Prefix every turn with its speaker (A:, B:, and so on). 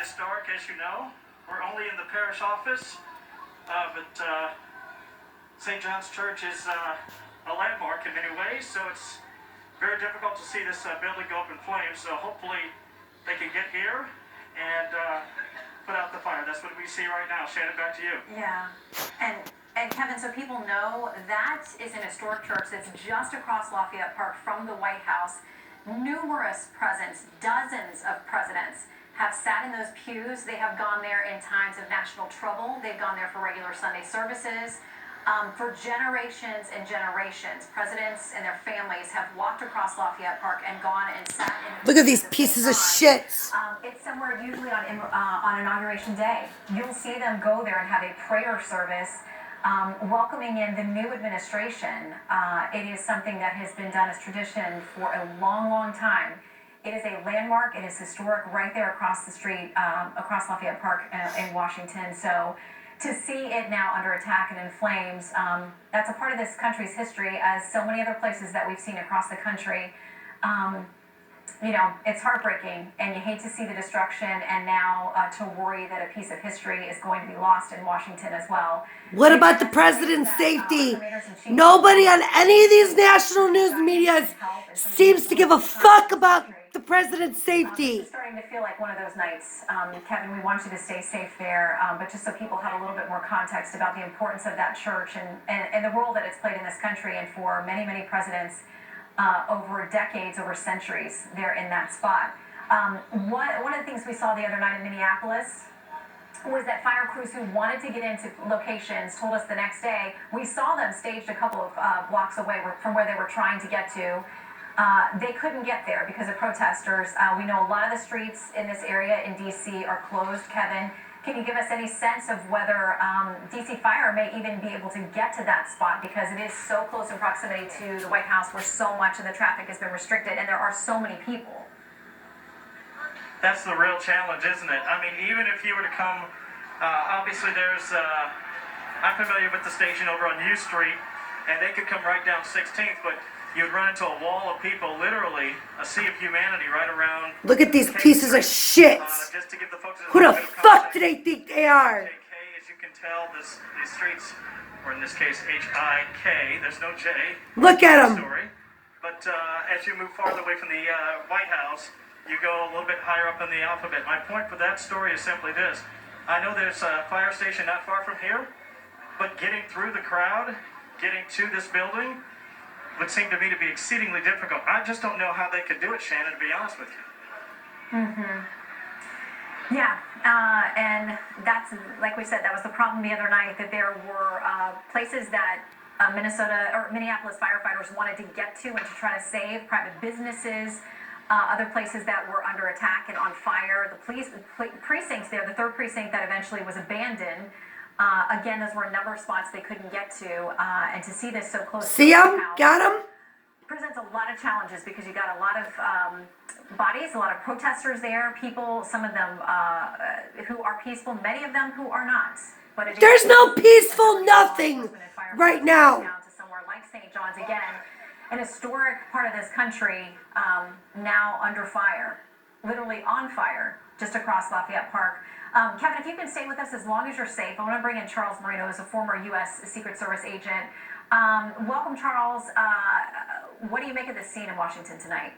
A: historic, as you know. We're only in the parish office, but St. John's Church is a landmark in many ways, so it's very difficult to see this building go up in flames. So hopefully they can get here and put out the fire. That's what we see right now. Shannon, back to you.
B: Yeah, and Kevin, so people know that is an historic church that's just across Lafayette Park from the White House. Numerous presidents, dozens of presidents have sat in those pews. They have gone there in times of national trouble. They've gone there for regular Sunday services. For generations and generations, presidents and their families have walked across Lafayette Park and gone and sat in.
C: Look at these pieces of shit.
B: It's somewhere usually on Inauguration Day. You'll see them go there and have a prayer service welcoming in the new administration. It is something that has been done as tradition for a long, long time. It is a landmark. It is historic right there across the street, across Lafayette Park in Washington. So to see it now under attack and in flames, that's a part of this country's history, as so many other places that we've seen across the country. You know, it's heartbreaking, and you hate to see the destruction, and now to worry that a piece of history is going to be lost in Washington as well.
C: What about the president's safety? Nobody on any of these national news medias seems to give a fuck about the president's safety.
B: It's starting to feel like one of those nights. Kevin, we want you to stay safe there, but just so people have a little bit more context about the importance of that church and the role that it's played in this country and for many, many presidents over decades, over centuries there in that spot. One of the things we saw the other night in Minneapolis was that fire crews who wanted to get into locations told us the next day, we saw them staged a couple of blocks away from where they were trying to get to. They couldn't get there because of protesters. We know a lot of the streets in this area in D.C. are closed. Kevin, can you give us any sense of whether D.C. Fire may even be able to get to that spot, because it is so close in proximity to the White House where so much of the traffic has been restricted and there are so many people?
A: That's the real challenge, isn't it? I mean, even if you were to come, obviously there's, I'm familiar with the station over on U Street, and they could come right down 16th, but you'd run into a wall of people, literally a sea of humanity right around.
C: Look at these pieces of shit.
A: Just to give the folks
C: Who the fuck do they think they are?
A: As you can tell, these streets, or in this case H-I-K, there's no J.
C: Look at them.
A: But as you move farther away from the White House, you go a little bit higher up in the alphabet. My point for that story is simply this. I know there's a fire station not far from here, but getting through the crowd, getting to this building, would seem to me to be exceedingly difficult. I just don't know how they could do it, Shannon, to be honest with you.
B: Yeah, and that's, like we said, that was the problem the other night, that there were places that Minneapolis firefighters wanted to get to and to try to save, private businesses, other places that were under attack and on fire. The police precincts there, the third precinct that eventually was abandoned, again, those were a number of spots they couldn't get to, and to see this so close.
C: See them? Got them?
B: Presents a lot of challenges because you got a lot of bodies, a lot of protesters there, people, some of them who are peaceful, many of them who are not. But
C: there's no peaceful nothing right now.
B: Down to somewhere like St. John's, again, an historic part of this country, now under fire, literally on fire, just across Lafayette Park. Kevin, if you can stay with us as long as you're safe, I want to bring in Charles Marino, who's a former U.S. Secret Service agent. Welcome, Charles. What do you make of this scene in Washington tonight?